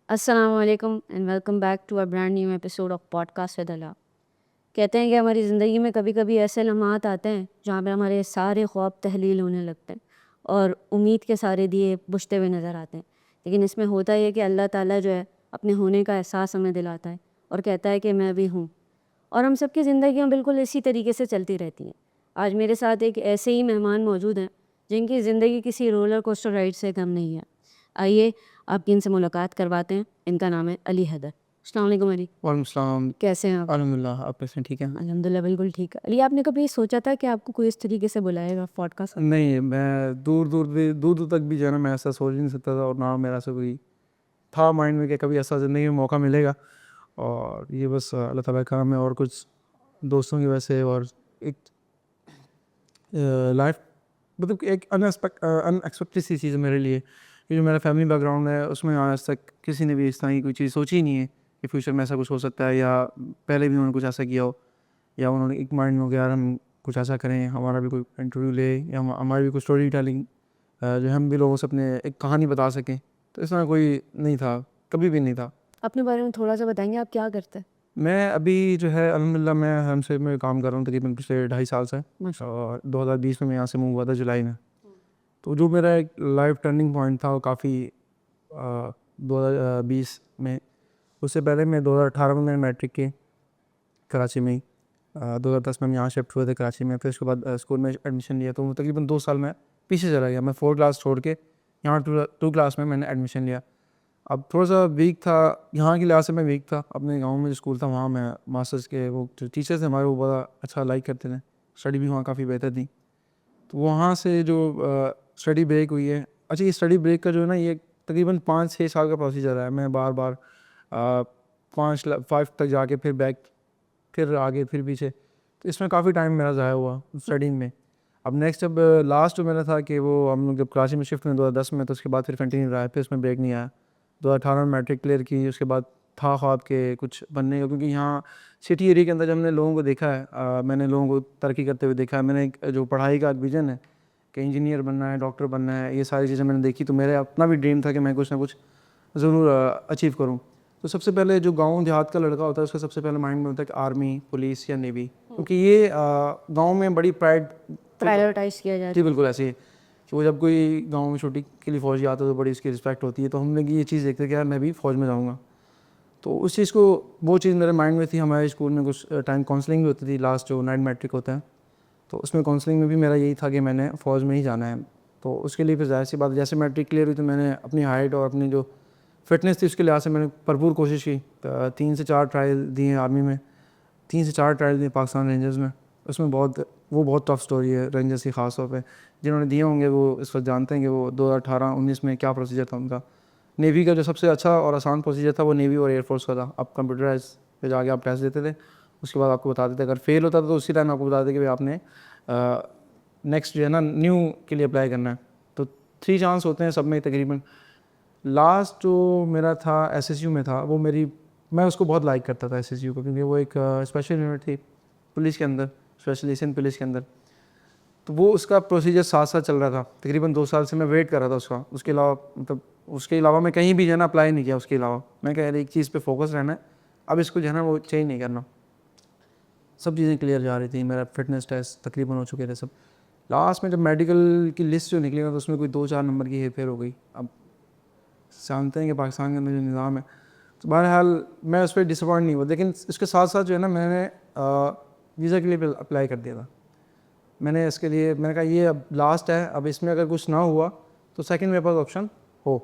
अस्सलाम वालेकुम and welcome back to a brand new episode of podcast with Ala. कहते हैं कि हमारी ज़िंदगी में कभी कभी ऐसे लम्हात आते हैं जहाँ पे हमारे सारे ख्वाब तहलील होने लगते हैं और उम्मीद के सारे दिए बुझते हुए नज़र आते हैं। लेकिन इसमें होता यह कि अल्लाह ताला जो है अपने होने का एहसास हमें दिलाता है और कहता है कि मैं भी हूँ। और हम सबकी ज़िंदगियाँ बिल्कुल इसी तरीके से चलती रहती हैं। आज मेरे साथ एक ऐसे ही मेहमान मौजूद हैं जिनकी ज़िंदगी किसी रोलर कोस्टर राइड से कम नहीं है। आइए आपकी इनसे मुलाकात करवाते हैं। इनका नाम है अली हैदर। अस्सलाम वालेकुम अली, वालेकुम सलाम। कैसे हैं आप? अल्हम्दुलिल्लाह, आप कैसे हैं? ठीक है। अल्हम्दुलिल्लाह बिल्कुल ठीक है। अली, आपने कभी सोचा था कि आपको कोई इस तरीके से बुलाएगा पॉडकास्ट? नहीं, मैं दूर दूर तक भी जो है ना, मैं ऐसा सोच ही नहीं सकता था, और ना मेरा ऐसा कोई था माइंड में कि कभी ऐसा ज़िंदगी में मौका मिलेगा। और ये बस अल्लाह ताला का काम है, और कुछ दोस्तों की वजह से, और एक लाइफ मतलब कि एक अनएक्सपेक्टेड सी चीज़ है मेरे लिए, कि जो मेरा फैमिली बैकग्राउंड है उसमें आज तक किसी ने भी इस तरह की कोई चीज़ सोची ही नहीं है कि फ्यूचर में ऐसा कुछ हो सकता है, या पहले भी उन्होंने कुछ ऐसा किया हो, या उन्होंने एक माइंड में हो गया यार हम कुछ ऐसा करें, हमारा भी कोई इंटरव्यू ले, या हमारी भी कोई स्टोरी टेलिंग, जो हम भी लोगों से अपने एक कहानी बता सकें। तो इस तरह कोई नहीं था, कभी भी नहीं था। अपने बारे में थोड़ा सा बताएंगे, आप क्या करते हैं? मैं अभी जो है अल्हम्दुलिल्लाह मैं हमसे मैं काम कर रहा हूँ तकरीबन पिछले 2.5 साल से, और 2020 में मैं यहाँ से मूव हुआ था जुलाई में। तो जो मेरा एक लाइफ टर्निंग पॉइंट था वो काफ़ी 2020 में, उससे पहले मैं 2018 में मैंने मैट्रिक की कराची में ही। 2010 में हम यहाँ शिफ्ट हुए थे कराची में, फिर उसके बाद स्कूल में एडमिशन लिया, तो वो तकरीबन 2 साल में पीछे चला गया। मैं 4 क्लास छोड़ के यहाँ टू क्लास में मैंने एडमिशन लिया। अब थोड़ा सा वीक था, यहाँ के लिहाज से मैं वीक था। अपने गांव में जो स्कूल था वहाँ मैं मास्टर्स के वो जो टीचर्स थे हमारे वो बड़ा अच्छा लाइक करते थे, स्टडी भी वहाँ काफ़ी बेहतर थी। तो वहाँ से जो स्टडी ब्रेक हुई है, अच्छा ये स्टडी ब्रेक का जो है ना, ये तकरीबन 5-6 साल का प्रोसीजर है। मैं बार बार 5 तक जाके फिर बैक, फिर आगे, फिर पीछे, तो इसमें काफ़ी टाइम मेरा ज़ाया हुआ स्टडिंग में। अब नेक्स्ट जब लास्ट जो मेरा था कि वो हम लोग जब कराची में शिफ्ट हुए 2010 में, तो उसके बाद फिर कंटिन्यू रहा है, फिर उसमें ब्रेक नहीं आया। 2018 में मैट्रिक क्लियर की, उसके बाद था ख्वाब के कुछ बनने का, क्योंकि यहाँ सिटी एरिया के अंदर जब हमने लोगों को देखा है, मैंने लोगों को तरक्की करते हुए देखा है। मैंने एक जो पढ़ाई का विजन है कि इंजीनियर बनना है, डॉक्टर बनना है, ये सारी चीज़ें मैंने देखी, तो मेरे अपना भी ड्रीम था कि मैं कुछ ना कुछ ज़रूर अचीव करूँ। तो सबसे पहले जो गांव देहात का लड़का होता है उसका सबसे पहले माइंड में होता है कि आर्मी, पुलिस या नेवी, क्योंकि ये गांव में बड़ी प्रायोरिटाइज किया जाए जी बिल्कुल ऐसे ही है कि वो जब कोई गांव में छोटी के लिए फ़ौज आता है तो बड़ी उसकी रिस्पेक्ट होती है। तो हम लोग ये चीज़ देखते हैं कि यार मैं भी फ़ौज में जाऊँगा। तो उस चीज़ को, वो चीज़ मेरे माइंड में थी। हमारे स्कूल में कुछ टाइम काउंसलिंग भी होती थी, लास्ट जो 9 मैट्रिक होता है, तो उसमें काउंसलिंग में भी मेरा यही था कि मैंने फ़ौज में ही जाना है। तो उसके लिए फिर ज़ाहिर सी बात, जैसे मैट्रिक क्लियर हुई तो मैंने अपनी हाइट और अपनी जो फिटनेस थी उसके लिहाज से मैंने भरपूर कोशिश की। 3 से 4 ट्रायल दिए आर्मी में, 3 से 4 ट्रायल दिए पाकिस्तान रेंजर्स में। उसमें बहुत टफ स्टोरी है रेंजर्स की, ख़ास तौर पे जिन्होंने दिए होंगे वो इस वक्त जानते हैं कि वो 2018-19 में क्या प्रोसीजर था उनका। नेवी का जो सबसे अच्छा और आसान प्रोसीजर था वो नेवी और एयरफोर्स का था। आप कंप्यूटराइज पे जाके आप टेस्ट देते थे, उसके बाद आपको बता देते, अगर फेल होता था तो उसी टाइम आपको बता देते कि भाई आपने नेक्स्ट जो है ना न्यू के लिए अप्लाई करना है। तो 3 चांस होते हैं सब में तकरीबन। लास्ट जो मेरा था एसएसयू में था, वो मेरी, मैं उसको बहुत लाइक करता था एसएसयू को, क्योंकि वो एक स्पेशल यूनिट थी पुलिस के अंदर, स्पेशल एशियन पुलिस के अंदर। तो वो उसका प्रोसीजर साथ साथ चल रहा था, तकरीबन 2 साल से मैं वेट कर रहा था उसका। उसके अलावा मतलब उसके अलावा मैं कहीं भी जो है ना अप्लाई नहीं किया। उसके अलावा मैं कह रही एक चीज़ पे फोकस रहना है, अब इसको जो है ना वो चेंज नहीं करना। सब चीज़ें क्लियर जा रही थी, मेरा फिटनेस टेस्ट तकरीबन हो चुके थे सब। लास्ट में जब मेडिकल की लिस्ट जो निकली तो उसमें कोई 2-4 नंबर की हेरफेर हो गई। अब जानते हैं कि पाकिस्तान के अंदर जो निज़ाम है, तो बहरहाल मैं उस पर डिसअपॉइंट नहीं हुआ। लेकिन इसके साथ साथ जो है ना, मैंने वीज़ा के लिए अप्लाई कर दिया था। मैंने इसके लिए मैंने कहा ये अब लास्ट है, अब इसमें अगर कुछ ना हुआ तो सेकंड मेरे पास ऑप्शन हो।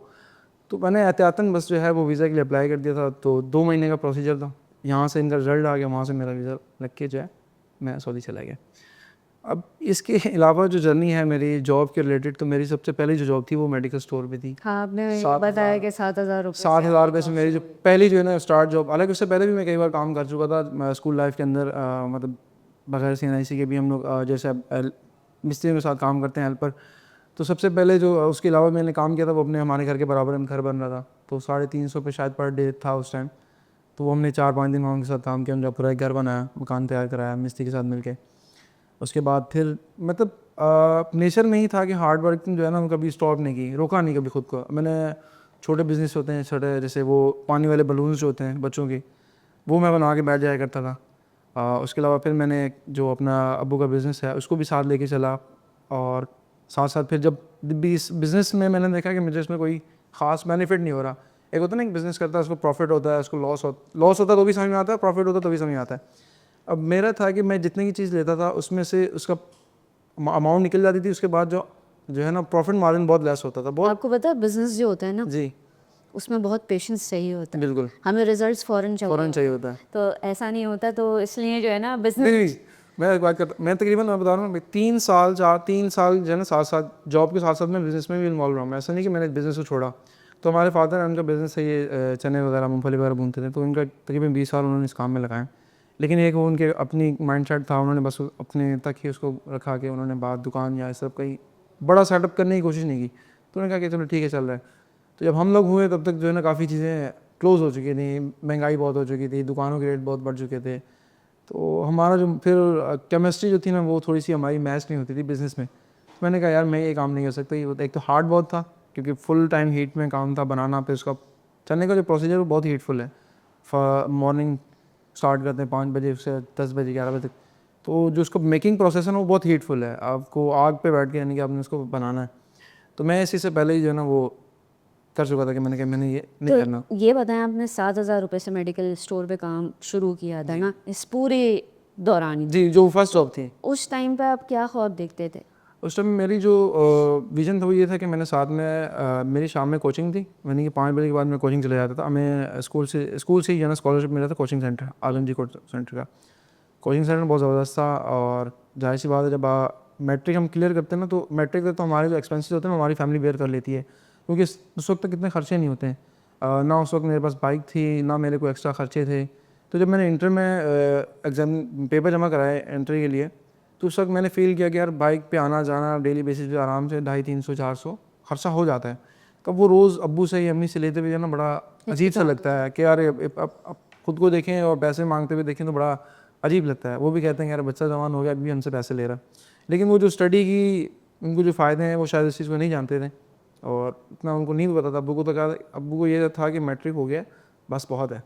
तो मैंने एहतियातन बस जो है वो वीज़ा के लिए अप्लाई कर दिया था। तो 2 महीने का प्रोसीजर था, यहाँ से इनका रिजल्ट आ गया, वहाँ से मेरा वीज़ा लग के जो है मैं सऊदी चला गया। अब इसके अलावा जो जर्नी है मेरी जॉब के रिलेटेड, तो मेरी सबसे पहली जो जॉब थी वो मेडिकल स्टोर पे थी। हाँ, आपने बताया कि 7,000 रुपये 7,000 रुपये से मेरी जो पहली जो है ना स्टार्ट जॉब। हालांकि उससे पहले भी मैं कई बार काम कर चुका था स्कूल लाइफ के अंदर, मतलब बगैर CNIC के भी हम लोग जैसे मिस्त्री के साथ काम करते हैं हेल्पर। तो सबसे पहले जो उसके अलावा मैंने काम किया था वो अपने हमारे घर के बराबर में घर बन रहा था, तो 350 पे शायद पर डे था उस टाइम। तो वो हमने 4-5 दिन उनके साथ काम किया, उनका पूरा एक घर बनाया, मकान तैयार कराया मिस्त्री के साथ मिलके। उसके बाद फिर मतलब नेचर में ही था कि हार्ड वर्किंग जो है ना, कभी स्टॉप नहीं की, रोका नहीं कभी खुद को। मैंने छोटे बिजनेस होते हैं, छोटे जैसे वो पानी वाले बलून्स जो होते हैं बच्चों के, वो मैं बना के बैठ जाया करता था। उसके अलावा फिर मैंने जो अपना अब्बू का बिज़नेस है उसको भी साथ लेके चला, और साथ साथ फिर जब भी इस बिज़नेस में मैंने देखा कि मुझे इसमें कोई ख़ास बेनिफिट नहीं हो रहा। एक होता है ना, एक बिज़नेस करता है उसको प्रॉफिट होता है, उसको लॉस होता है तो भी समझ में आता है, प्रॉफिट होता है तो भी समझ में आता है। अब मेरा था कि मैं जितने की चीज़ लेता था उसमें से उसका अमाउंट निकल जाती थी, उसके बाद जो है ना प्रॉफिट मार्जिन बहुत लेस होता था, बहुत। आपको पता है बिजनेस जो होता है ना, जी उसमें बहुत पेशेंस चाहिए होता है, बिल्कुल, हमें रिजल्ट्स फ़ौरन फ़ौरन चाहिए होता है। तो ऐसा नहीं होता, तो इसलिए जो है ना नहीं बिजनेस। नहीं, मैं एक बात करता, मैं तकरीबन मैं बता रहा हूँ 3 साल जो है ना साथ साथ जॉब के साथ साथ मैं बिज़नेस में भी इन्वॉल्व रहा हूँ। ऐसा नहीं कि मैंने बिज़नेस को छोड़ा। तो हमारे फादर हैं, उनका बिज़नेस है ये चने वगैरह मूँगफली वगैरह भूनते थे, तो उनका तकरीबन 20 साल उन्होंने इस काम में लगाए। लेकिन एक वो उनके अपनी माइंड सेट था, उन्होंने बस अपने तक ही उसको रखा के उन्होंने बात दुकान या इस सब कहीं बड़ा सेटअप करने की कोशिश नहीं की। तो उन्होंने कहा कि चलो ठीक है चल रहा है। तो जब हम लोग हुए तब तक जो है ना काफ़ी चीज़ें क्लोज़ हो चुकी थी, महंगाई बहुत हो चुकी थी, दुकानों के रेट बहुत बढ़ चुके थे। तो हमारा जो फिर केमिस्ट्री जो थी ना वो थोड़ी सी हमारी मैच नहीं होती थी बिज़नेस में। मैंने कहा यार मैं ये काम नहीं कर सकता। ये एक तो हार्ड बहुत था क्योंकि फुल टाइम हीट में काम था बनाना, पे उसका चलने का जो प्रोसीजर वो बहुत हीटफुल है। मॉर्निंग स्टार्ट करते हैं 5 बजे से 10 बजे 11 बजे तक, तो जो उसका मेकिंग प्रोसेस है ना वो बहुत हीटफुल है। आपको आग पे बैठ के यानी कि आपने उसको बनाना है। तो मैं इसी से पहले ही जो है ना वो कर चुका था कि मैंने कहा मैंने ये नहीं करना। तो ये बताएं, आपने 7,000 रुपये से मेडिकल स्टोर पे काम शुरू किया था ना, इस पूरे दौरान जी, जो फर्स्ट जॉब थी उस टाइम पे आप क्या ख्वाब देखते थे? उस टाइम मेरी जो विज़न था वो ये था कि मैंने साथ में मेरी शाम में कोचिंग थी, मैंने कि 5 बजे के बाद मैं कोचिंग चले जाता था। हमें स्कूल से ही जो है ना स्कॉलरशिप मिला था कोचिंग सेंटर, आलमजी कोचिंग सेंटर का। कोचिंग सेंटर बहुत ज़बरदस्त था, और जाहिर सी बात है जब मैट्रिक हम क्लियर करते हैं ना, तो मैट्रिक तक तो हमारे जो एक्सपेंसेस होते हैं ना हमारी फैमिली बेयर कर लेती है, क्योंकि उस वक्त तक इतने खर्चे नहीं होते हैं। ना उस वक्त मेरे पास बाइक थी, ना मेरे को एक्स्ट्रा खर्चे थे। तो जब मैंने इंटर में एग्ज़ाम पेपर जमा कराए एंट्री के लिए, तो उस वक्त मैंने फ़ील किया कि यार बाइक पे आना जाना डेली बेसिस पे आराम से 250-300-400 खर्चा हो जाता है। तब वो रोज़ अब्बू से या अम्मी से लेते हुए जाना बड़ा अजीब सा लगता है कि यार अब खुद को देखें और पैसे मांगते हुए देखें तो बड़ा अजीब लगता है। वो भी कहते हैं यार बच्चा जवान हो गया अभी भी हमसे पैसे ले रहा है। लेकिन वो जो स्टडी की उनको जो फ़ायदे हैं वो शायद इस चीज़ को नहीं जानते थे, और इतना उनको नहीं पता था। अब्बू को तो कहा, अब्बू को ये था कि मैट्रिक हो गया बस बहुत है,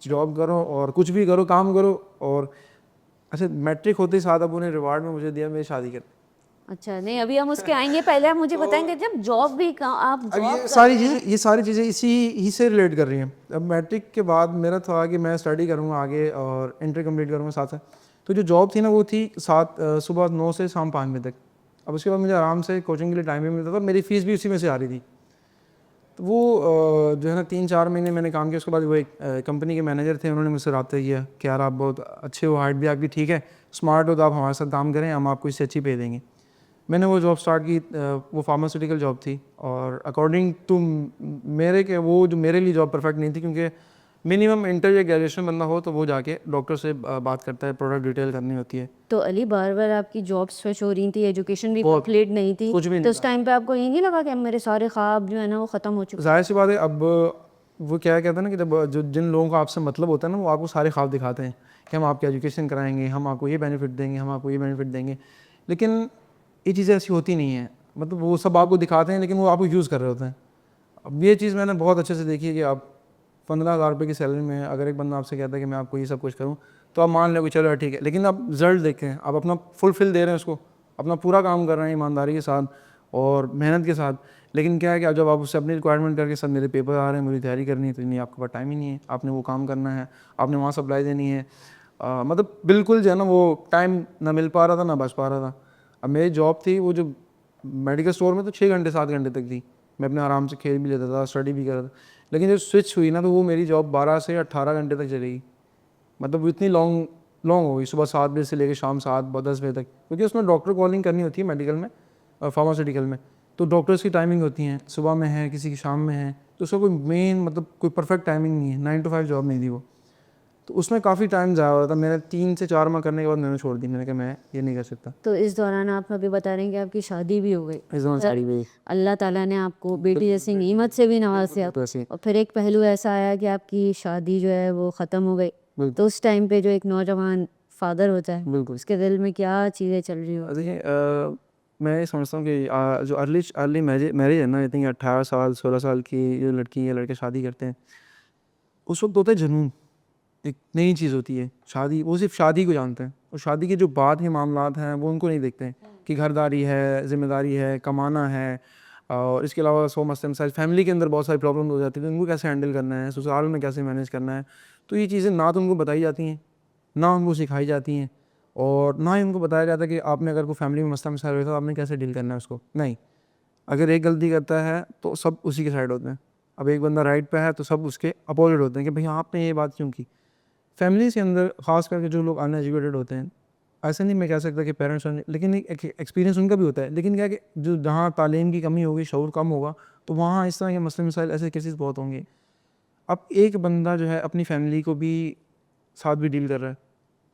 जॉब करो और कुछ भी करो, काम करो। और अच्छा, मैट्रिक होते ही साथ अब्बू ने रिवार्ड में मुझे दिया मेरी शादी कर। अच्छा, नहीं अभी हम उसके आएंगे, पहले आप मुझे बताएंगे जब जॉब भी आप अब जॉब ये सारी चीज़ें इसी ही से रिलेट कर रही हैं। अब मैट्रिक के बाद मेरा था कि मैं स्टडी करूँगा आगे और इंटर कंप्लीट करूँगा साथ साथ। तो जो जॉब थी ना वो थी सुबह 9 से शाम 5 बजे तक। अब उसके बाद मुझे आराम से कोचिंग के लिए टाइम भी मिलता था, मेरी फ़ीस भी उसी में से आ रही थी। तो वो जो है ना 3-4 महीने मैंने काम किया। उसके बाद वो एक कंपनी के मैनेजर थे, उन्होंने मुझसे रब्ता किया कि यार आप बहुत अच्छे हो, हाइट भी आपकी ठीक है, स्मार्ट हो, तो आप हमारे साथ काम करें, हम आपको इससे अच्छी पे देंगे। मैंने वो जॉब स्टार्ट की, वो फार्मास्यूटिकल जॉब थी, और अकॉर्डिंग टू मेरे के वो जो मेरे लिए जॉब परफेक्ट नहीं थी, क्योंकि मिनिमम इंटर या ग्रेजुएशन बंदा हो तो वो जाके डॉक्टर से बात करता है, प्रोडक्ट डिटेल करनी होती है। तो अली बार बार आपकी जॉब स्विच हो रही थी, एजुकेशन भी बहुत, कंप्लीट नहीं थी, कुछ भी तो नहीं उस टाइम पे आपको ये नहीं लगा कि अब मेरे सारे ख्वाब जो है ना वो ख़त्म हो चुके? जाहिर सी बात है। अब वो क्या कहते हैं ना कि जब जो जिन लोगों का आपसे मतलब होता है ना वो आपको सारे ख्वाब दिखाते हैं कि हम आपकी एजुकेशन कराएंगे, हम आपको ये बेनिफिट देंगे, हम आपको ये बेनिफिट देंगे। लेकिन ये चीज़ें ऐसी होती नहीं हैं। मतलब वो सब आपको दिखाते हैं लेकिन वो आपको यूज़ कर रहे होते हैं। अब ये चीज़ मैंने बहुत अच्छे से देखी है कि आप 15,000 रुपये की सैलरी में अगर एक बंदा आपसे कहता है कि मैं आपको ये सब कुछ करूँ, तो आप मान लो कि चलो ठीक है, लेकिन आप रिजल्ट देखें, आप अपना फुलफिल दे रहे हैं उसको, अपना पूरा काम कर रहे हैं ईमानदारी के साथ और मेहनत के साथ। लेकिन क्या है कि जब आप उससे अपनी रिक्वायरमेंट करके सर मेरे पेपर आ रहे हैं, मुझी तैयारी करनी है, तो नहीं, आपके पास टाइम ही नहीं है, आपने वो काम करना है, आपने वहाँ सप्लाई देनी है। मतलब बिल्कुल जो है ना वो टाइम ना मिल पा रहा था ना बच पा रहा था। अब मेरी जॉब थी वो जो मेडिकल स्टोर में, तो 6 घंटे 7 घंटे तक थी, मैं अपने आराम से खेल भी लेता था, स्टडी भी कर रहा था। लेकिन जब स्विच हुई ना तो वो मेरी जॉब 12 से 18 घंटे तक चलेगी। मतलब वो इतनी लॉन्ग लॉन्ग हो गई, सुबह 7 बजे से लेकर शाम 7-10 बजे तक, क्योंकि उसमें डॉक्टर कॉलिंग करनी होती है मेडिकल में और फार्मास्यूटिकल में। तो डॉक्टर्स की टाइमिंग होती हैं, सुबह में है, किसी की शाम में है, तो उसका कोई मेन मतलब कोई परफेक्ट टाइमिंग नहीं है। 9 to 5 जॉब नहीं थी वो। तो उसमें काफ़ी टाइम ज़ाया हो रहा था मेरा। 3 से 4 माह करने के बाद मैंने छोड़ दी। मैंने कहा मैं ये नहीं कर सकता। तो इस दौरान आप अभी बता रहे हैं कि आपकी शादी भी हो गई, इस दौरान साड़ी भी अल्लाह ताला ने आपको बेटी जैसी नीमत से भी नवाजा, तो ऐसे और फिर एक पहलू ऐसा आया कि आपकी शादी जो है वो ख़त्म हो गई। बिल्कुल तो उस टाइम पे जो एक नौजवान फादर होता है बिल्कुल। उसके दिल में क्या चीज़ें चल रही हो? देखिए मैं ये समझता हूँ कि जो अर्ली मैरिज है ना, आई थिंक 18 साल 16 साल की जो लड़की या लड़के शादी करते हैं, उस वक्त होता है जुनून, एक नई चीज़ होती है शादी। वो सिर्फ शादी को जानते हैं और शादी के जो बाद के मामलात हैं वो उनको नहीं देखते हैं कि घरदारी है, जिम्मेदारी है, कमाना है, और इसके अलावा सो मसले मसाइल फैमिली के अंदर बहुत सारी प्रॉब्लम हो जाती है, तो उनको कैसे हैंडल करना है, ससुराल में कैसे मैनेज करना है। तो ये चीज़ें ना तो उनको बताई जाती हैं, ना उनको सिखाई जाती हैं, और ना ही उनको बताया जाता है कि आपने अगर कोई फैमिली में मसला मसाइल हुआ तो आपने कैसे डील करना है उसको। नहीं, अगर एक गलती करता है तो सब उसी के साइड होते हैं। अब एक बंदा राइट पे है तो सब उसके अपोजिट होते हैं कि भैया आपने ये बात क्यों की। फैमिलीज़ के अंदर ख़ास करके जो लोग अनएजुकेटेड होते हैं, ऐसे नहीं मैं कह सकता कि पेरेंट्स, लेकिन एक एक्सपीरियंस उनका भी होता है, लेकिन क्या है कि जो जहाँ तालीम की कमी होगी, शऊर कम होगा, तो वहाँ इस तरह के मसले मसाइल ऐसे केसेस बहुत होंगे। अब एक बंदा जो है अपनी फैमिली को भी साथ भी डील कर रहा है,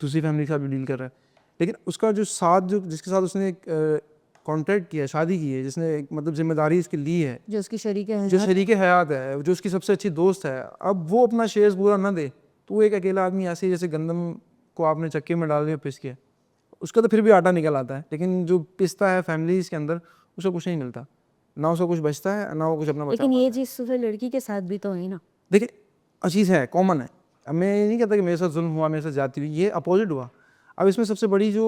दूसरी फैमिली के साथ भी डील कर रहा है, लेकिन उसका जो साथ जो जिसके साथ उसने कॉन्ट्रैक्ट किया है, शादी की है, जिसने एक मतलब जिम्मेदारी इसकी ली है, जो उसकी शरीक है, जो शरीक हयात है, जो उसकी सबसे अच्छी दोस्त है, अब वो अपना शेयर्स पूरा ना दे तो वो एक अकेला आदमी ऐसे ही जैसे गंदम को आपने चक्के में डाल दिया पिस के, उसका तो फिर भी आटा निकल आता है, लेकिन जो पिसता है फैमिलीज़ के अंदर उसको कुछ नहीं मिलता, ना उसको कुछ बचता है, ना वो कुछ अपना बचा लेकिन पाता ये है। चीज़ तो फिर लड़की के साथ भी तो है ना। देखिए चीज़ है, कॉमन है। अब मैं ये नहीं कहता कि मेरे साथ जुल्म हुआ, मेरे साथ ज्यादती हुई, ये अपोजिट हुआ। अब इसमें सबसे बड़ी जो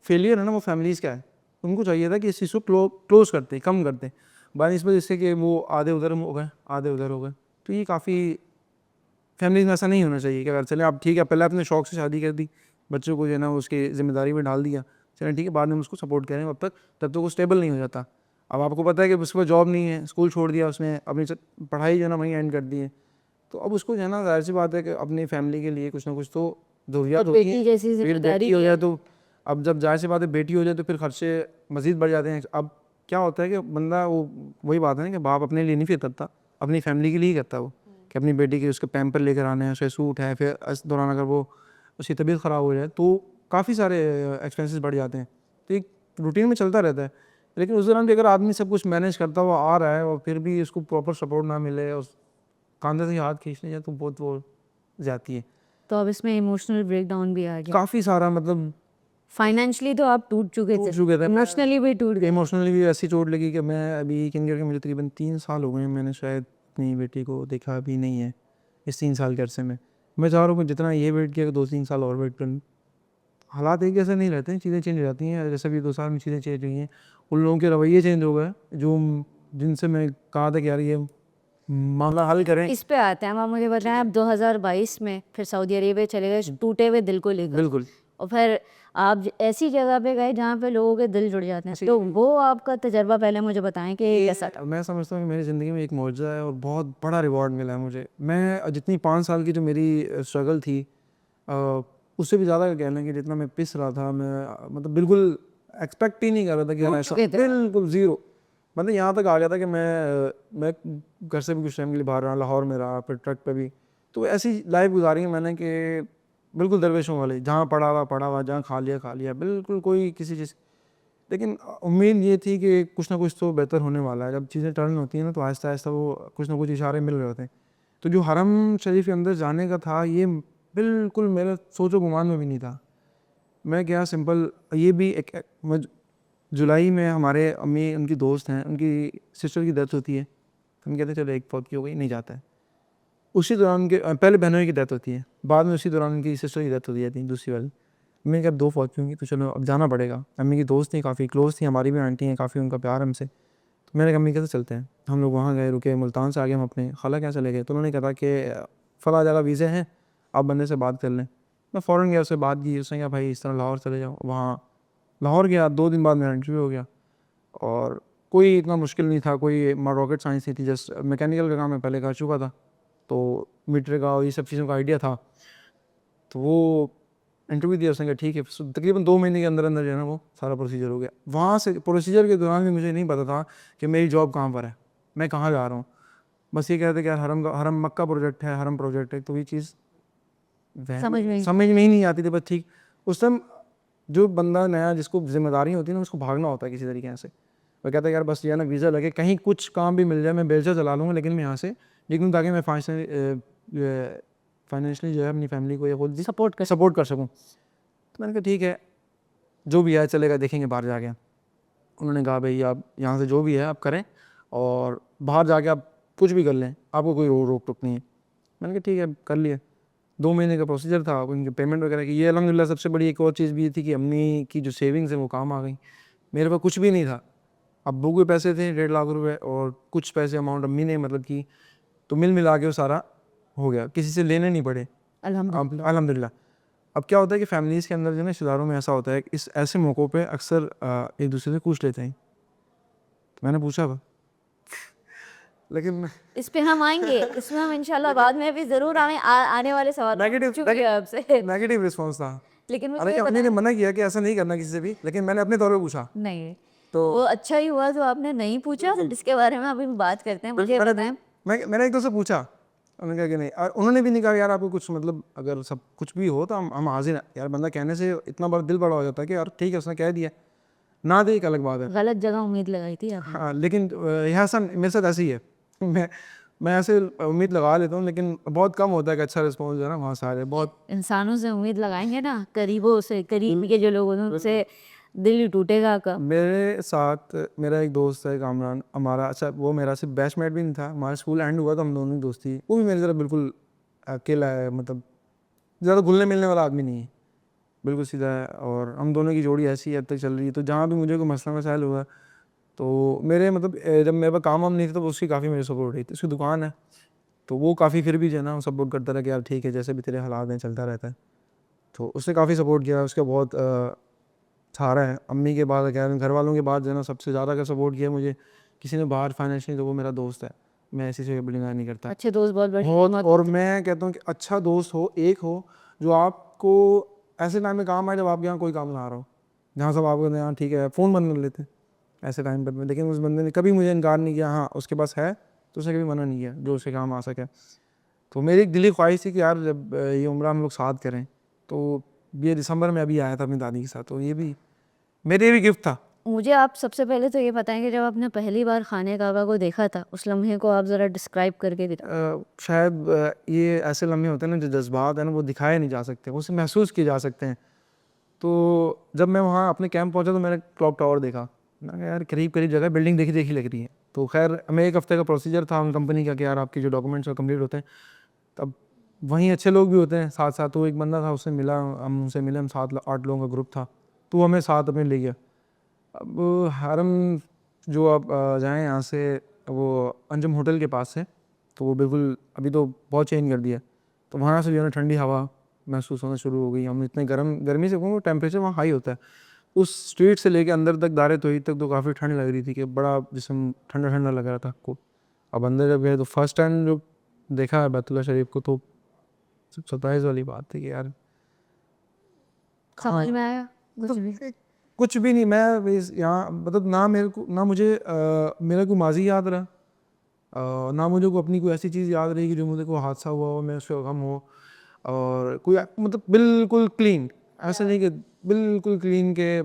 फेलियर है ना वो फैमिलीज़ का है। उनको चाहिए था कि इस चीज़ को क्लोज करते, कम करते, बानिस्बत इससे कि वो आधे उधर हो गए, आधे उधर हो गए। तो ये काफ़ी फैमिलीज़ में ऐसा नहीं होना चाहिए कि अगर चले आप ठीक है पहले अपने शौक से शादी कर दी, बच्चों को जो है ना उसकी ज़िम्मेदारी में डाल दिया, चलें ठीक है, बाद में उसको सपोर्ट करें, तब तक वो स्टेबल नहीं हो जाता। अब आपको पता है कि उसके पास जॉब नहीं है, स्कूल छोड़ दिया उसने, अपनी पढ़ाई जो है ना वहीं एंड कर दी है, तो अब उसको जो है ना जाहिर सी बात है कि अपनी फैमिली के लिए कुछ ना कुछ तो ज़रूरियात और होती हैं। बेटी जैसी फिर जिम्मेदारी बेटी हो भी जाए है। तो अब जब जाहिर सी बात है बेटी हो जाए तो फिर खर्चे मज़ीद बढ़ जाते हैं। अब क्या होता है कि बंदा वो वही बात है ना कि बाप अपने लिए नहीं फिर करता, अपनी फैमिली के लिए ही करता वो, कि अपनी बेटी के उसके पैम्पर लेकर आने हैं, उसके सूट है, फिर इस दौरान अगर वो उसकी तबीयत ख़राब हो जाए तो काफ़ी सारे एक्सपेंसेस बढ़ जाते हैं। तो एक रूटीन में चलता रहता है, लेकिन उस दौरान भी अगर आदमी सब कुछ मैनेज करता हुआ आ रहा है और फिर भी उसको प्रॉपर सपोर्ट ना मिले और कंधे से हाथ खींचने जाए तो बहुत वो जाती है। तो अब इसमें इमोशनल ब्रेकडाउन भी आ गया। काफ़ी सारा मतलब फाइनेंशियली तो आप टूट चुके टूट थे, चुके थे। इमोशनली भी टूट गए। इमोशनली भी ऐसी चोट लगी कि मैं अभी किन करके मुझे तकरीबन 3 साल हो गए हैं, मैंने शायद अपनी बेटी को देखा भी नहीं है इस 3 साल के अरसे में। मैं चाह रहा हूँ कि जितना ये वेट किया 2-3 साल और वेट कर। हालात एक जैसे नहीं रहते हैं, चीज़ें चेंज हो जाती हैं, जैसे भी 2 साल में चीज़ें चेंज हुई हैं, उन लोगों के रवैये चेंज हो गए जो जिनसे मैं कहा था कि यार ये मामला हल करें। इस पे आते हैं, अब आप मुझे बताएं, आप 2022 में फिर सऊदी अरेबिया चले गए टूटे हुए दिल को लेकर, बिल्कुल। और फिर आप ऐसी जगह पे गए जहाँ पे लोगों के दिल जुड़ जाते हैं, तो वो आपका तजर्बा पहले मुझे बताएं कि कैसा था। मैं समझता हूँ कि मेरी ज़िंदगी में एक मौजज़ा है और बहुत बड़ा रिवॉर्ड मिला है मुझे। मैं जितनी 5 साल की जो मेरी स्ट्रगल थी, उससे भी ज़्यादा कह लें कि जितना मैं पिस रहा था, मैं मतलब बिल्कुल एक्सपेक्ट ही नहीं कर रहा था कि यार ऐसा, चुके थे। बिल्कुल ज़ीरो। मतलब यहाँ तक आ गया था कि मैं घर से भी कुछ टाइम के लिए बाहर रहा, लाहौर में रहा, फिर ट्रक पे भी। तो ऐसी लाइफ गुजारी है मैंने कि बिल्कुल दरवेशों वाली, जहाँ पड़ा हुआ, जहाँ खा लिया, बिल्कुल कोई किसी चीज़। लेकिन उम्मीद ये थी कि कुछ ना कुछ तो बेहतर होने वाला है। जब चीज़ें टर्न होती हैं ना तो आहिस्ता आहिस्ता वो कुछ ना कुछ इशारे मिल रहे होते हैं। तो जो हरम शरीफ के अंदर जाने का था ये बिल्कुल मेरे सोचो गुमान में भी नहीं था। मैं गया सिंपल, ये भी जुलाई में हमारे अम्मी उनकी दोस्त हैं, उनकी सिस्टर की डेथ होती है, हम कहते हैं चलो एक फौत की हो गई, नहीं जाता है। उसी दौरान उनके पहले बहनोई की डेथ होती है, बाद में उसी दौरान उनकी सिस्टर की डेथ होती जाती है, दूसरी वाली। मैंने कहा अब 2 फौत होंगी तो चलो अब जाना पड़ेगा। अम्मी की दोस्त थी, काफ़ी क्लोज थी, हमारी भी आंटी हैं, काफ़ी उनका प्यार हमसे। तो मैंने कहा अम्मी कैसे चलते हैं, हम लोग वहाँ गए, रुके, मुल्तान से आगे हम अपने खाला क्या चले गए, तो उन्होंने कहा कि फ़ला जगह वीज़े हैं, आप बंदे से बात कर लें। मैं फ़ौरन गया, उससे बात की, उसने कहा भाई इस तरह लाहौर चले जाओ। वहाँ लाहौर गया, 2 दिन बाद मेरा इंटरव्यू हो गया और कोई इतना मुश्किल नहीं था, कोई रॉकेट साइंस नहीं थी, जस्ट मैकेनिकल का काम मैं पहले कर चुका था, तो मीटर का और ये सब चीज़ों का आइडिया था। तो वो इंटरव्यू दिया, उसने कहा ठीक है, तकरीबन 2 महीने के अंदर अंदर जो है ना वो सारा प्रोसीजर हो गया। वहाँ से प्रोसीजर के दौरान भी मुझे नहीं पता था कि मेरी जॉब कहाँ पर है, मैं कहाँ जा रहा हूँ। बस ये कहते कि यार हरम मक्का प्रोजेक्ट है, हरम प्रोजेक्ट है, तो ये चीज़ समझ में ही नहीं आती थी। बस ठीक उस टाइम जो बंदा नया जिसको जिम्मेदारी होती है ना उसको भागना होता है किसी तरीके से। वो कहता है यार बस ये ना वीज़ा लगे, कहीं कुछ काम भी मिल जाए, मैं बेलचा चला लूँगा लेकिन मैं यहाँ से निकलूँ ताकि मैं फाइनेंशियली जो है अपनी फैमिली को या खुद भी सपोर्ट कर सकूँ। तो मैंने कहा ठीक है जो भी है चलेगा, देखेंगे बाहर जाके। उन्होंने कहा भाई आप यहाँ से जो भी है आप करें और बाहर जाके आप कुछ भी कर लें, आपको कोई रोक टोक नहीं है। मैंने कहा ठीक है, कर लिया। 2 महीने का प्रोसीजर था उनके पेमेंट वगैरह की। ये अल्हम्दुलिल्लाह सबसे बड़ी एक और चीज़ भी थी कि अम्मी की जो सेविंग्स है वो काम आ गई। मेरे पास कुछ भी नहीं था, अब्बू के पैसे थे 1.5 लाख रुपए और कुछ पैसे अमाउंट अम्मी ने मतलब की, तो मिल मिला के वो सारा हो गया, किसी से लेने नहीं पड़े अल्हम्दुलिल्लाह। अल्हम्दुलिल्लाह। अब क्या होता है कि फैमिलीज़ के अंदर जो है ना, रिश्तेदारों में ऐसा होता है कि इस ऐसे मौक़ों पे अक्सर एक दूसरे से पूछ लेते हैं। तो मैंने पूछा था लेकिन इस पे हम आएंगे, इसमें हम इंशाल्लाह बाद में भी ज़रूर आने वाले सवाल नेगेटिव आपसे। नेगेटिव रिस्पॉन्स था। लेकिन मुझे हालांकि अम्मी ने मना किया कि ऐसा नहीं करना किसी से भी, लेकिन मैंने अपने तौर पे पूछा। नहीं, तो वो अच्छा ही हुआ जो आपने नहीं पूछा, जिसके बारे में अभी बात करते हैं। मुझे बताएं। मैंने एक दो से पूछा, उन्होंने कहा कि नहीं, और उन्होंने भी नहीं कहा यार आपको कुछ मतलब अगर सब कुछ भी हो तो हम हाजिर हैं। यार बंदा कहने से इतना बड़ा दिल बड़ा हो जाता है कि यार ठीक है उसने कह दिया, ना दे एक अलग बात है। गलत जगह उम्मीद लगाई थी आपने। हाँ, लेकिन यह ऐसा मेरे साथ ऐसे ही है। मैं ऐसे उम्मीद लगा लेता हूँ, लेकिन बहुत कम होता है कि अच्छा रिस्पॉन्स है ना वहाँ सारे बहुत। इंसानों से उम्मीद लगाएंगे ना, करीबों से, करीब के जो लोग होते हैं उनसे दिल ही टूटेगा आपका। मेरे साथ मेरा एक दोस्त है कामरान, हमारा अच्छा वो मेरा सिर्फ बैचमेट भी नहीं था, हमारा स्कूल एंड हुआ तो हम दोनों की दोस्ती। वो भी मेरी तरह बिल्कुल अकेला है, मतलब ज़्यादा घुलने मिलने वाला आदमी नहीं है, बिल्कुल सीधा है। और हम दोनों की जोड़ी ऐसी अब तक चल रही है। तो जहाँ भी मुझे कोई मसला मसाइल हुआ तो मेरे मतलब जब मेरे पास काम वाम नहीं था तो उसकी काफ़ी मेरी सपोर्ट रही थी। उसकी दुकान है तो वो काफ़ी फिर भी जो है ना सपोर्ट करता रहा कि यार ठीक है जैसे भी तेरे हालात हैं चलता रहता है। तो उसने काफ़ी सपोर्ट किया, उसका बहुत सहारा है। अम्मी के बाद क्या घर वालों के बाद जो है ना सबसे ज़्यादा का सपोर्ट किया मुझे किसी ने बाहर फाइनेंशियली, तो वो मेरा दोस्त है। मैं ऐसी से बुलिंग नहीं करता अच्छे दोस्त बहुत बड़ी बहुत। हिम्मत और होती है। मैं कहता हूँ कि अच्छा दोस्त हो एक हो जो आपको ऐसे टाइम में काम आए जब आपके यहाँ कोई काम ना आ रहा हो, जहाँ सब आपको यहाँ ठीक है फ़ोन बंद कर लेते हैं ऐसे टाइम पर। लेकिन उस बंदे ने कभी मुझे इनकार नहीं किया, हाँ उसके पास है तो उसने कभी मना नहीं किया जो उसके काम आ सके। तो मेरी एक दिली ख्वाहिश थी कि यार जब ये उम्र हम लोग साथ करें। तो ये दिसंबर में अभी आया था अपनी दादी के साथ, तो ये भी मेरे भी गिफ्ट था। मुझे आप सबसे पहले तो ये बताएं कि जब आपने पहली बार खाने काबा को देखा था, उस लम्हे को आप ज़रा डिस्क्राइब करके दिखाएं। शायद ये ऐसे लम्हे होते हैं ना जो जज्बात है ना वो दिखाए नहीं जा सकते, वो सिर्फ महसूस किए जा सकते हैं। तो जब मैं वहाँ अपने कैंप पहुँचा तो मैंने क्लॉक टावर देखा, मैंने कहा यार करीब करीब जगह बिल्डिंग देखी देखी लग रही है। तो खैर हमें 1 हफ्ते का प्रोसीजर था उन कंपनी का कि यार आपके जो डॉक्यूमेंट्स कंप्लीट होते हैं। तब वहीं अच्छे लोग भी होते हैं साथ साथ। तो एक बंदा था उससे मिला, हम उनसे मिले, हम 7-8 लोगों का ग्रुप था। तो वो हमें साथ अपने ले गया। अब हरम जो आप जाएँ यहाँ से वो अंजुम होटल के पास है, तो वो बिल्कुल अभी तो बहुत चेंज कर दिया। तो वहाँ से जो है ना ठंडी हवा महसूस होना शुरू हो गई। हम इतने गर्मी से वो टेम्परेचर वहाँ हाई होता है। उस स्ट्रीट से लेके अंदर तक दारे तोहीद तक तो काफ़ी ठंड लग रही थी कि बड़ा जिस्म ठंडा ठंडा लग रहा था आपको। अब अंदर जब गए तो फर्स्ट टाइम जो देखा है बैतुल्लाह शरीफ को, तो सरप्राइज़ वाली बात थी कि यार समझ में आया कुछ भी? कुछ भी नहीं। मैं यहाँ मतलब ना मेरे को ना मुझे मेरा कोई माजी याद रहा, ना मुझे को अपनी कोई ऐसी चीज़ याद रही कि जो मुझे कोई हादसा हुआ हो मैं उससे गम हो। और कोई मतलब बिल्कुल क्लीन, ऐसा नहीं कि बिल्कुल क्लीन के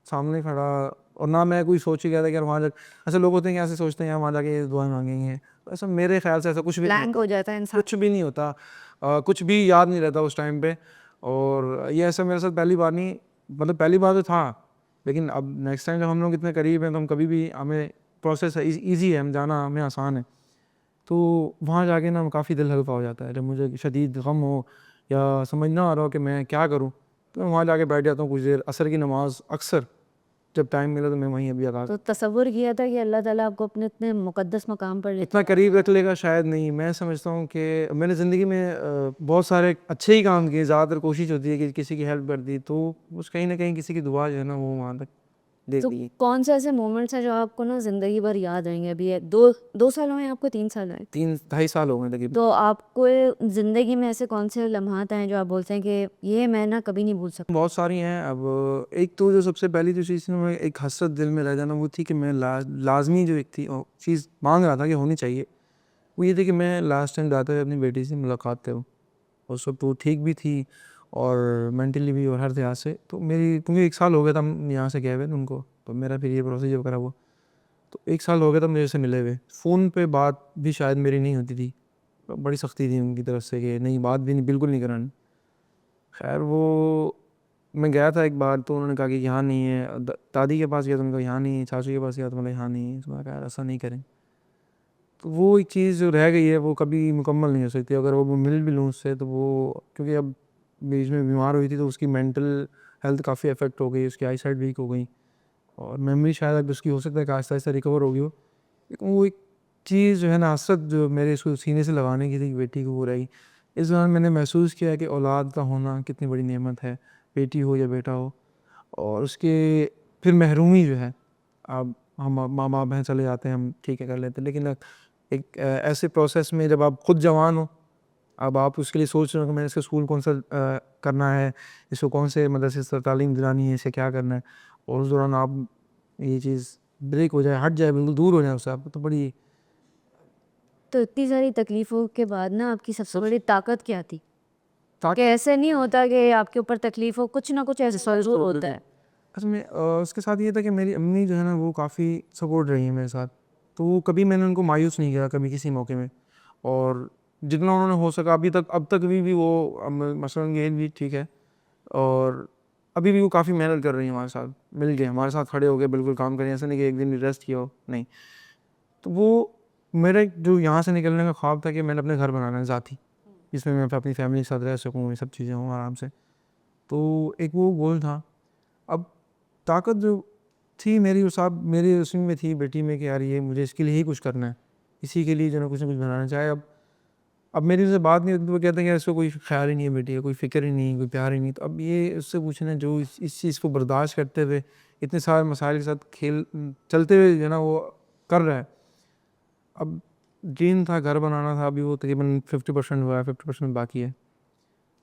सामने खड़ा। और ना मैं कोई सोच ही गया था कि यार वहाँ जा, ऐसे लोग होते हैं कि ऐसे सोचते हैं यार वहाँ जाके दुआएं मांगेंगे, तो ऐसा मेरे ख्याल से ऐसा कुछ भी नहीं ब्लैंक होता। हो जाता है इंसान। कुछ भी नहीं होता, कुछ भी याद नहीं रहता उस टाइम पे। और ये ऐसा मेरे साथ पहली बार नहीं, मतलब पहली बार तो था, लेकिन अब नेक्स्ट टाइम जब हम लोग इतने करीब हैं तो हम कभी भी हमें प्रोसेस है ईजी है, हम जाना हमें आसान है। तो वहाँ जाके ना काफ़ी दिल हल्का हो जाता है। जब मुझे शदीद गम हो या समझ ना आ रहा हो कि मैं क्या करूँ, तो मैं वहाँ जाके बैठ जाता हूँ कुछ देर। असर की नमाज़ अक्सर जब टाइम मिला तो मैं वहीं अभी अदा। तो तसव्वुर किया था कि अल्लाह ताला आपको अपने इतने मुकद्दस मकाम पर इतना करीब रख लेगा शायद नहीं। मैं समझता हूँ कि मैंने ज़िंदगी में बहुत सारे अच्छे ही काम किए, ज़्यादातर कोशिश होती है कि किसी की हेल्प कर दी, तो उस कहीं ना कहीं किसी की दुआ जो है ना वो वहाँ तक देख तो ली। कौन से ऐसे मोमेंट्स हैं जो आपको ना ज़िंदगी भर याद रहेंगे? अभी है 2 साल हुए हैं आपको, 3 साल हुए हैं? 3-2.5 साल हो गए तकरीबन। तो आपको ज़िंदगी में ऐसे कौन से लम्हात हैं जो आप बोलते हैं कि ये मैं ना कभी नहीं भूल सकता? बहुत सारी हैं। अब एक तो जो सबसे पहली जो चीज़ थी ना, मैं एक हसरत दिल में रह जाना वो थी कि मैं लाजमी जो एक थी और चीज़ मांग रहा था कि होनी चाहिए, वो ये थी कि मैं लास्ट टाइम जाते हुए अपनी बेटी से मुलाकात करूँ। उस वक्त वो ठीक भी थी और मेंटली भी और हर लिहाज से। तो मेरी क्योंकि 1 साल हो गया था हम यहाँ से गए हुए उनको, तो मेरा फिर ये प्रोसीजर करा वो, तो 1 साल हो गया था मेरे से मिले हुए। फ़ोन पे बात भी शायद मेरी नहीं होती थी, बड़ी सख्ती थी उनकी तरफ से कि नहीं बात भी नहीं बिल्कुल नहीं करानी। खैर वो मैं गया था एक बार, तो उन्होंने कहा कि यहाँ नहीं है, दादी के पास गया तो उन्होंने कहा यहाँ नहीं है, चाचू के पास गया तो मतलब यहाँ नहीं है, तो मैंने कहा ऐसा नहीं करें। तो वो एक चीज़ जो रह गई है वो कभी मुकम्मल नहीं हो सकती। अगर वो मिल भी लूँ उससे तो वो, क्योंकि अब बीच में बीमार हुई थी तो उसकी मेंटल हेल्थ काफ़ी अफेक्ट हो गई, उसकी आई साइट वीक हो गई, और मेमोरी शायद अब उसकी हो सकता है कि आहिस्ता आहिस्ता रिकवर होगी वो, लेकिन वो एक चीज़ जो है ना, हसरत जो मेरे इसको सीने से लगाने की थी बेटी को, वो रही। इस दौरान मैंने महसूस किया कि औलाद का होना कितनी बड़ी नेमत है, बेटी हो या बेटा हो। और उसके फिर महरूमी जो है, अब हम माँ बाप हैं, चले जाते हैं हम, ठीक है कर लेते हैं, लेकिन एक ऐसे प्रोसेस में जब आप खुद जवान हो, अब आप उसके लिए सोच रहे हो कि मैंने इसका स्कूल कौन सा करना है, इसको कौन से मदरसे से तालीम दिलानी है, इसे क्या करना है, और उस दौरान आप ये चीज़ ब्रेक हो जाए, हट जाए, बिल्कुल दूर हो जाए उससे, आपको तो बड़ी तो इतनी सारी तकलीफ़ों के बाद ना आपकी सबसे बड़ी ताकत क्या थी? कि ताकत। ऐसे नहीं होता कि आपके ऊपर तकलीफ़ हो, कुछ ना कुछ ऐसा ज़रूर होता है। असल में उसके साथ ये था कि मेरी अम्मी जो है ना वो काफ़ी सपोर्ट रही है मेरे साथ, तो वो कभी मैंने उनको मायूस नहीं किया कभी किसी मौके में, और जितना उन्होंने हो सका अभी तक, अब तक भी वो मसलन ये भी ठीक है, और अभी भी वो काफ़ी मेहनत कर रही है हमारे साथ, मिल गए हमारे साथ खड़े हो गए, बिल्कुल काम करें, ऐसा नहीं कि एक दिन भी रेस्ट किया हो, नहीं। तो वो मेरा एक जो यहाँ से निकलने का ख्वाब था कि मैंने अपने घर बनाना है ज़ाती, जिसमें मैं अपनी फैमिली के साथ रह सकूँ, ये सब चीज़ें हों आराम से, तो एक वो गोल था। अब ताकत जो थी मेरी, उस आप मेरे उसमें में थी बेटी में, कि यार ये मुझे इसके लिए ही कुछ करना है, इसी के लिए जो ना कुछ बनाना चाहे। अब मेरी उनसे बात नहीं होती तो वो कहते हैं कि यार इसको कोई ख्याल ही नहीं है बेटी का, कोई फ़िक्र ही नहीं, कोई प्यार ही नहीं। तो अब ये उससे पूछना, जो इस चीज़ को बर्दाश्त करते हुए इतने सारे मसाइल के साथ चलते हुए जो है ना वो कर रहा है। अब ड्रीम था, घर बनाना था, अभी वो तकरीबन 50% हुआ है, 50% बाकी है।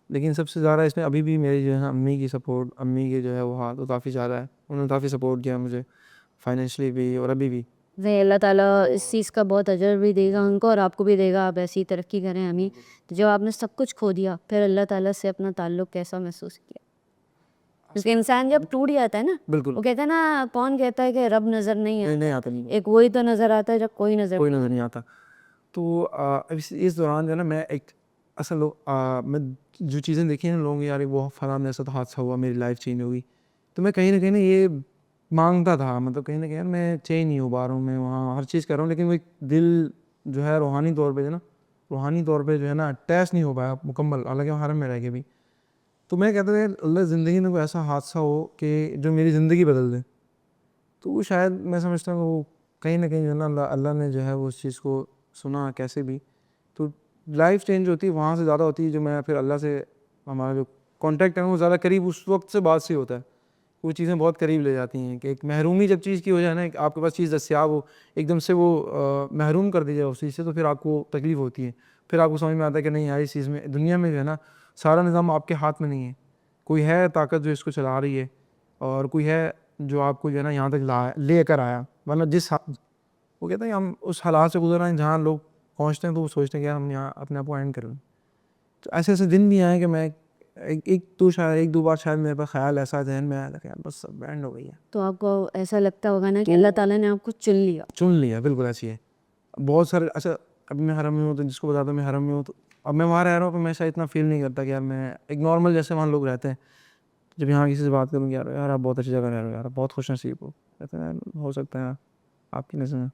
लेकिन सबसे ज़्यादा इसमें अभी भी मेरी जो है ना अम्मी की सपोर्ट, अम्मी के जो है वो हाथ वो काफ़ी ज़्यादा है। उन्होंने काफ़ी सपोर्ट किया मुझे, फाइनेंशियली भी और अभी भी। वह अल्लाह ताला इस चीज़ का बहुत अजर भी देगा उनको और आपको भी देगा, आप ऐसी ही तरक्की करें आमीन। तो जब आपने सब कुछ खो दिया, फिर अल्लाह ताला से अपना ताल्लुक़ कैसा महसूस किया? क्योंकि इंसान जब टूट जाता है ना, बिल्कुल। वो कहता है ना, कौन कहता है कि रब नज़र नहीं नहीं, नहीं आता? आता, नहीं। एक वही तो नज़र आता है जब कोई नज़र कोई नज़र नहीं आता। तो इस दौरान जो है ना मैं एक मैं जो चीज़ें देखी हैं ना लोगों की, यार वो फलाँ मेरे साथ हादसा हुआ, मेरी लाइफ चेंज हो गई। तो मैं कहीं न कहीं ना ये माँगता था, मतलब कहीं न कहीं यार मैं चेंज नहीं हो पा रहा हूँ, मैं वहाँ हर चीज़ कर रहा हूँ, लेकिन वो एक दिल जो है रूहानी तौर पे जो है ना, रूहानी तौर पे जो है ना अटैच नहीं हो पाया मुकम्मल, हालाँकि मैं हरम में रह के भी। तो मैं कहता था यार अल्लाह ज़िंदगी में कोई ऐसा हादसा हो कि जो मेरी ज़िंदगी बदल दे। तो वो शायद मैं समझता हूँ वो कहीं न कहीं जो है ना अल्लाह अल्लाह ने जो है वो उस चीज़ को सुना कैसे भी। तो लाइफ़ चेंज होती है वहाँ से ज़्यादा होती है, जो मैं फिर अल्लाह से हमारा जो कॉन्टैक्ट है वो ज़्यादा करीब उस वक़्त से बाद से होता है। वो चीज़ें बहुत करीब ले जाती हैं कि एक महरूमी जब चीज़ की हो जाए ना, एक आपके पास चीज़ दस्तयाब हो, एकदम से वो महरूम कर दी जाए उस चीज़ से, तो फिर आपको तकलीफ़ होती है। फिर आपको समझ में आता है कि नहीं यार इस चीज़ में, दुनिया में जो है ना सारा निज़ाम आपके हाथ में नहीं है। कोई है ताकत जो इसको चला रही है, और कोई है जो आपको जो है ना यहाँ तक ला लेकर आया। वरना वो कहते हैं कि हम उस हालात से गुज़र आए हैं जहाँ लोग पहुँचते हैं तो वो सोचते हैं कि यार हम यहाँ अपने आप को एंड कर लें। तो ऐसे-ऐसे दिन भी आए हैं कि मैं एक दो बार शायद मेरे पास ख़्याल ऐसा ज़हन में आया था कि यार बस अब एंड हो गई है। तो आपको ऐसा लगता होगा ना कि अल्लाह ताला ने आपको चुन लिया। चुन लिया, बिल्कुल ऐसी है। बहुत सारे अच्छा, अभी मैं हरम में हूँ तो जिसको बताता हूँ मैं हरम में हूँ, तो अब मैं वहाँ रह रहा हूँ तो मैं शायद इतना फ़ील नहीं करता कि यार मैं एक नॉर्मल जैसे वहाँ लोग रहते हैं। जब यहाँ किसी से बात करूँ, यार यार आप बहुत अच्छी जगह रह रहे हो यार, आप बहुत खुशनसीब हो। कहते हैं यार हो सकता है यार आपकी नज़र में।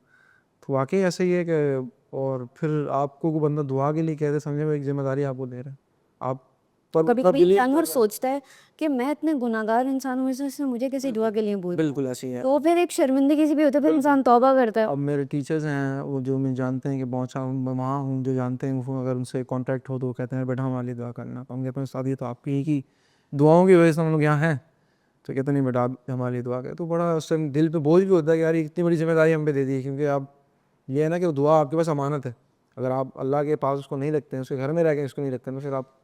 तो वाक़ई ऐसा ही है कि, और फिर आपको कोई बंदा दुआ के लिए कह दे, समझे वो एक ज़िम्मेदारी आपको दे रहा है। आप पर कभी उतना कभी बिलीव जानवर कर रहा है। सोचता है कि मैं इतने गुनाहगार इंसान हूँ, इसने मुझे किसी दुआ के लिए बोल, बिल्कुल ऐसी है। तो फिर एक शर्मिंदगी सी भी होती है, फिर इंसान तौबा करता है। अब मेरे टीचर्स हैं वो जो मैं जानते हैं कि पहुँचा हूँ मैं वहाँ हूँ, जो जानते हैं वो अगर उनसे कॉन्टैक्ट हो तो वो कहते हैं बेटा हमारे लिए दुआ करना। तो हम कहते हैं उस्ताद ये तो आपकी ही की दुआओं की वजह से हम लोग यहाँ हैं। तो कहते नहीं बेटा आप हमारे लिए दुआ करें। तो बड़ा उस टाइम दिल पे बोझ भी होता है कि यार ये इतनी बड़ी ज़िम्मेदारी हम पे दे दी है, क्योंकि आप ये है ना कि वो दुआ आपके पास अमानत है। अगर आप अल्लाह के पास उसको नहीं रखते हैं, उसके घर में रह के उसको नहीं रखते हैं, तो फिर आप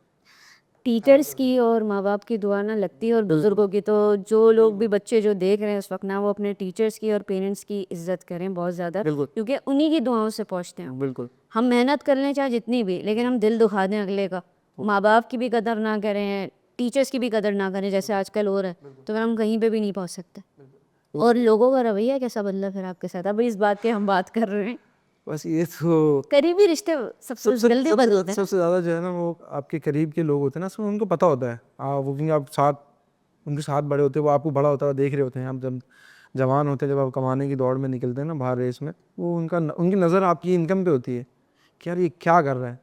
टीचर्स की और माँ बाप की दुआ ना लगती है, और बुज़ुर्गों की। तो जो लोग भी बच्चे जो देख रहे हैं उस वक्त ना, वो अपने टीचर्स की और पेरेंट्स की इज्जत करें बहुत ज़्यादा, बिल्कुल, क्योंकि उन्हीं की दुआओं से पहुँचते हैं। बिल्कुल। हम मेहनत कर लें चाहे जितनी भी, लेकिन हम दिल दुखा दें अगले का, माँ बाप की भी कदर ना करें, टीचर्स की भी कदर ना करें, जैसे आजकल हो रहा है, तो फिर हम कहीं पे भी नहीं पहुँच सकते। और लोगों का रवैया कैसा बदला फिर आपके साथ? अब इस बात की हम बात कर रहे हैं। बस ये तो करीबी रिश्ते सबसे सबसे जल्दी सबसे बदलते हैं ना। सबसे ज़्यादा जो है ना वो आपके करीब के लोग होते हैं ना, उसमें उनको पता होता है। वो क्योंकि आप साथ उनके साथ बड़े होते हैं, वो आपको बड़ा होता हुआ देख रहे होते हैं। आप जब जवान होते हैं, जब आप कमाने की दौड़ में निकलते हैं ना बाहर रेस में, वो उनकी नज़र आपकी इनकम पे होती है कि यार ये क्या कर रहा है,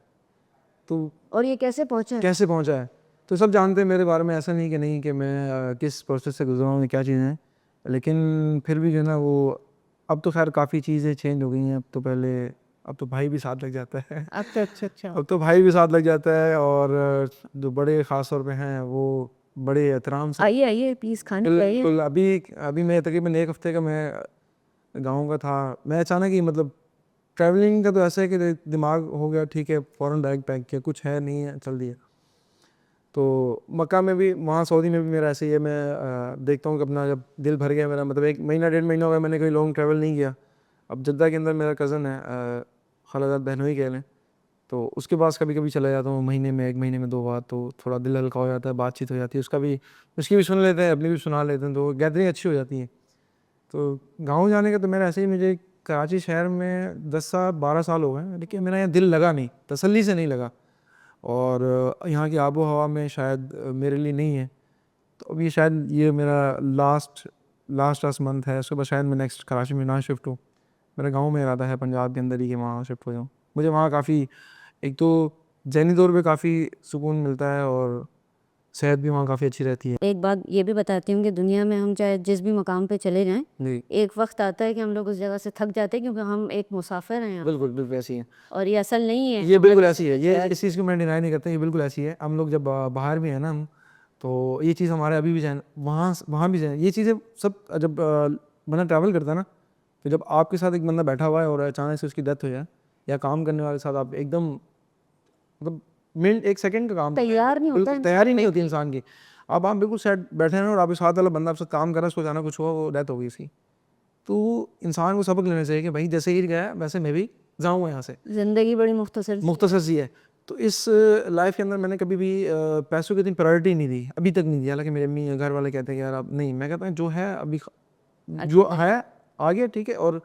तो और ये कैसे पहुँचा है? कैसे पहुंचा है। तो सब जानते हैं मेरे बारे में, ऐसा नहीं कि मैं किस प्रोसेस से गुजरा हूँ, क्या चीज़ें हैं, लेकिन फिर भी जो है ना वो, अब तो खैर काफ़ी चीज़ें चेंज हो गई हैं। अब तो भाई भी साथ लग जाता है अच्छा। अब तो भाई भी साथ लग जाता है, और जो बड़े ख़ास तौर पे हैं वो बड़े एहतराम से। आइए प्लीज़ खाने पे आइए। बिल्कुल, अभी अभी मैं तकरीबन 1 हफ़्ते का मैं गाँव का था। मैं अचानक ही मतलब ट्रैवलिंग का तो ऐसा है कि दिमाग हो गया ठीक है, फ़ौरन बैग पैक किया, कुछ है नहीं है, चल दिया। तो मक्का में भी, वहाँ सऊदी में भी मेरा ऐसे ही है। मैं देखता हूँ कि अपना जब दिल भर गया मेरा, मतलब 1 महीना 1.5 महीना हो गया मैंने कोई लॉन्ग ट्रैवल नहीं किया। अब जद्दा के अंदर मेरा कज़न है, खालाजाद बहनोई कह लें, तो उसके पास कभी कभी चला जाता हूँ महीने में 1 महीने में 2 बार, तो थोड़ा दिल हल्का हो जाता है, बातचीत हो जाती है, उसकी भी सुन लेते हैं, अपनी भी सुना लेते हैं, तो गैदरिंग अच्छी हो जाती है। तो गाँव जाने का तो मेरा ऐसे ही, मुझे कराची शहर में 10 साल 12 साल हो गए, लेकिन मेरा यहाँ दिल लगा नहीं, तसल्ली से नहीं लगा, और यहाँ की आबो हवा में शायद मेरे लिए नहीं है। तो अभी शायद ये मेरा लास्ट मंथ है, उसके बाद शायद मैं नेक्स्ट कराची में ना शिफ्ट हूँ। मेरा गांव में इरादा है पंजाब के अंदर ही कि वहाँ शिफ्ट हो जाऊँ। मुझे वहाँ काफ़ी, एक तो ज़हनी तौर पे काफ़ी सुकून मिलता है, और सेहत भी वहाँ काफ़ी अच्छी रहती है। एक बात ये भी बताती हूँ कि दुनिया में हम चाहे जिस भी मकाम पे चले जाएं, जी, एक वक्त आता है कि हम लोग उस जगह से थक जाते हैं, क्योंकि हम एक मुसाफिर हैं यहाँ, बिल्कुल बिल्कुल ऐसी है। और ये असल नहीं है। ये बिल्कुल ऐसी है, ये इस चीज़ को मैं डिनाई नहीं करता, ये बिल्कुल ऐसी है। हम लोग जब बाहर भी हैं ना हम, तो ये चीज़ हमारे अभी भी जहन, वहाँ भी जहन, ये चीज़ें सब जब बंदा ट्रैवल करता है ना, तो जब आपके साथ एक बंदा बैठा हुआ है और अचानक से उसकी डेथ हो जाए, या काम करने वाले के साथ आप एकदम, मतलब मिनट 1 सेकंड का काम, तैयार नहीं होता बिल्कुल इंसान। तैयारी नहीं होती इंसान की। अब आप बिल्कुल सेट बैठे हैं और आपके साथ वाला बंदा आपसे काम कर रहा है, उसको अचानक कुछ हुआ, वो डेथ हो गई इसकी, तो इंसान को सबक लेना चाहिए कि भाई जैसे ही गया वैसे मैं भी जाऊँ यहाँ से। ज़िंदगी बड़ी मुख्तसर सी है। तो इस लाइफ के अंदर मैंने कभी भी पैसों की इतनी प्रायोरिटी नहीं दी, अभी तक नहीं दी। हालांकि मेरे अम्मी घर वाले कहते हैं कि यार आप नहीं, मैं कहता हूँ जो है अभी जो है आ गया ठीक है, और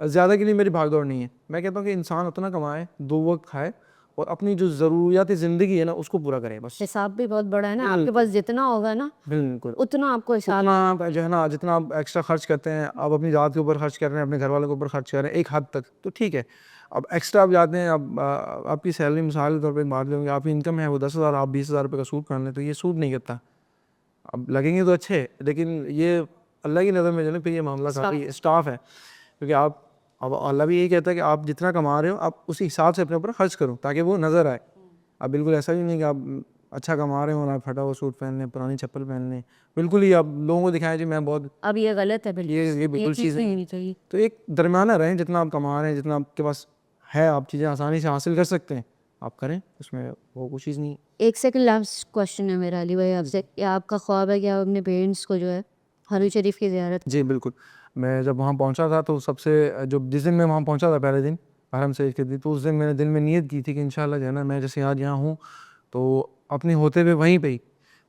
ज़्यादा के लिए मेरी भागदौड़ नहीं है। मैं कहता हूँ कि इंसान उतना कमाए, 2 वक्त खाए, और अपनी जो ज़रूरियात ज़िंदगी है ना उसको पूरा करे बस। हिसाब भी बहुत बड़ा है ना, आपके पास जितना होगा ना बिल्कुल, उतना आपको हिसाब। उतना आप जो है ना, जितना आप एक्स्ट्रा खर्च करते हैं, आप अपनी ज़ात के ऊपर खर्च कर रहे हैं, अपने घर वालों के ऊपर खर्च कर रहे हैं एक हद तक, तो ठीक है। अब एक्स्ट्रा आप जाते हैं, अब आपकी सैलरी मिसाल के तौर पे मान लेंगे, आपकी इनकम है वो 10,000, आप 20,000 रुपये का सूट कर लें, तो ये सूट नहीं करता। अब लगेंगे तो अच्छे, लेकिन ये अल्लाह की नज़र में जो है ना, फिर ये मामला काफ़ी स्टाफ है, क्योंकि आप, अब अल्लाह भी यही कहता है कि आप जितना कमा रहे हो आप उसी हिसाब से अपने ऊपर खर्च करो, ताकि वो नज़र आए। अब बिल्कुल ऐसा भी नहीं कि आप अच्छा कमा रहे हो और आप फटा हुआ सूट पहन लें, पुरानी चप्पल पहन लें, बिल्कुल ही आप लोगों को दिखाएं जी मैं बहुत, अब ये गलत है, बिल्कुल ये बिल्कुल चीज़ नहीं नहीं। होनी चाहिए। तो एक दरमियाना रहें, जितना आप कमा रहे हैं, जितना आपके पास है, आप चीज़ें आसानी से हासिल कर सकते हैं, आप करें, उसमें वो कुछ चीज़ नहीं। एक सेकंड, लास्ट क्वेश्चन है मेरा अली भाई आपसे, क्या आपका ख्वाब है कि आप अपने पेरेंट्स को जो है हरम शरीफ की ज़ियारत? जी बिल्कुल। मैं जब वहाँ पहुँचा था तो सबसे जो जिस दिन मैं वहाँ पहुँचा था पहले दिन, हरम शरीफ के दिन, तो उस दिन मैंने दिल में नियत की थी कि इंशाल्लाह जो है ना, मैं जैसे आज यहाँ हूँ, तो अपने होते हुए वहीं पे ही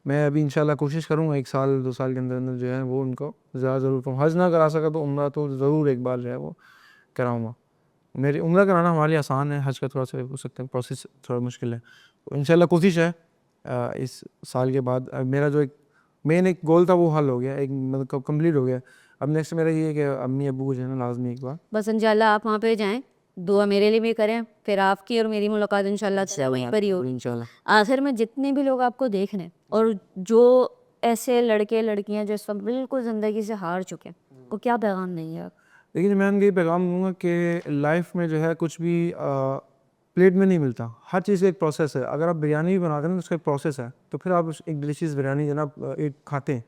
मैं अभी इंशाल्लाह कोशिश करूँगा 1 साल 2 साल के अंदर अंदर जो है वो उनको ज़्यादा ज़रूर करूँ। हज ना करा सका तो उम्रा तो ज़रूर एक बार जो है वो कराऊँगा। मेरी उम्रा कराना हमारे लिए आसान है, हज का थोड़ा सा हो सकता है प्रोसेस थोड़ा मुश्किल है। तो इंशाल्लाह कोशिश है इस साल के बाद मेरा जो एक मेन एक गोल था वो हल हो गया, एक मतलब कंप्लीट हो गया। अब नेक्स्ट मेरा ये है कि अम्मी अब्बू को जो है ना लाज़मी एक बार, बस इंशाल्लाह आप वहाँ पे जाएं, दुआ मेरे लिए भी करें, फिर आपकी और मेरी मुलाकात इंशाल्लाह वहीं पर ही हो। इंशाल्लाह। आखिर में जितने भी लोग आपको देख रहे हैं, और जो ऐसे लड़के लड़कियां जो इस वक्त बिल्कुल ज़िंदगी से हार चुके हैं, वो क्या पैगाम देंगे आप? लेकिन मैं उनको ये पैगाम दूँगा कि लाइफ में जो है कुछ भी प्लेट में नहीं मिलता, हर चीज़ का एक प्रोसेस है। अगर आप बिरयानी भी बनाते हैं ना तो उसका एक प्रोसेस है, तो फिर आप एक डिलीशियस बिरयानी जो है ना एक खाते हैं,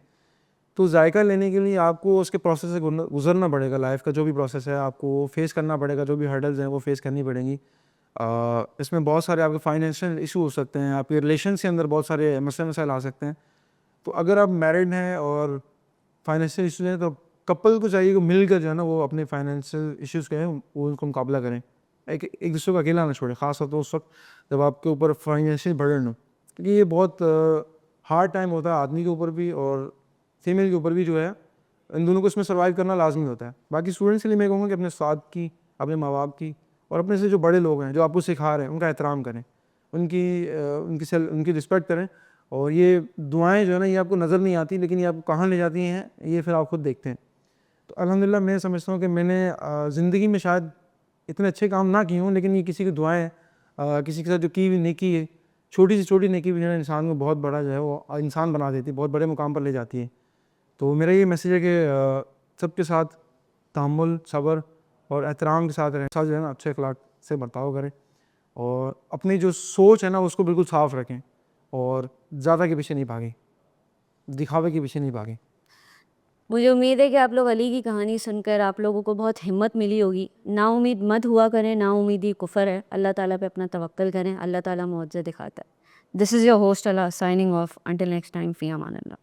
तो जायका लेने के लिए आपको उसके प्रोसेस से गुजरना पड़ेगा। लाइफ का जो भी प्रोसेस है आपको फेस करना पड़ेगा, जो भी हर्डल्स हैं वो फेस करनी पड़ेंगी। इसमें बहुत सारे आपके फाइनेंशियल इशू हो सकते हैं, आपके रिलेशन के अंदर बहुत सारे मसले मसाइल आ सकते हैं। तो अगर आप मैरिड हैं और फाइनेंशियल इशूज़ हैं, तो कपल को चाहिए कि मिलकर जो है ना वो अपने फाइनेंशियल इश्यूज़ के हैं वो उनको मुकाबला करें, एक एक दूसरे को अकेला ना छोड़ें, ख़ास तौर पर उस वक्त जब आपके ऊपर फाइनेंशियल बर्डन हो, क्योंकि ये बहुत हार्ड टाइम होता है आदमी के ऊपर भी और फीमेल के ऊपर भी जो है, इन दोनों को इसमें सर्वाइव करना लाजमी होता है। बाकी स्टूडेंट्स के लिए मैं कहूँगा कि अपने उस्ताद की, अपने माँ बाप की, और अपने से जो बड़े लोग हैं जो आपको सिखा रहे हैं उनका एहतराम करें, उनकी रिस्पेक्ट करें, और ये दुआएं जो है ना ये आपको नज़र नहीं आती, लेकिन ये आपको कहाँ ले जाती हैं ये फिर आप खुद देखते हैं। तो अल्हम्दुलिल्लाह मैं समझता हूँ कि मैंने ज़िंदगी में शायद इतने अच्छे काम ना किए हों, लेकिन ये किसी की दुआएं किसी के साथ जो की हुई नेकी है, छोटी से छोटी नेकी भी जो है इंसान को बहुत बड़ा जो है वो इंसान बना देती है, बहुत बड़े मुकाम पर ले जाती है। तो मेरा ये मैसेज है कि सबके साथ तहम्मुल, सब्र और एहतराम के साथ रहें, साथ जो है ना अच्छे अखलाक से बर्ताव करें और अपनी जो सोच है ना उसको बिल्कुल साफ़ रखें और ज़्यादा के पीछे नहीं भागें, दिखावे के पीछे नहीं भागें। मुझे उम्मीद है कि आप लोग अली की कहानी सुनकर आप लोगों को बहुत हिम्मत मिली होगी। नाउम्मीद मत हुआ करें, नाउम्मीदी कुफ़र है। अल्लाह ताला पे अपना तवक्कल करें, अल्लाह ताला मुआज़ दिखाता है। दिस इज़ योर होस्ट अला signing off, until next time, फ़ी अमान अल्लाह।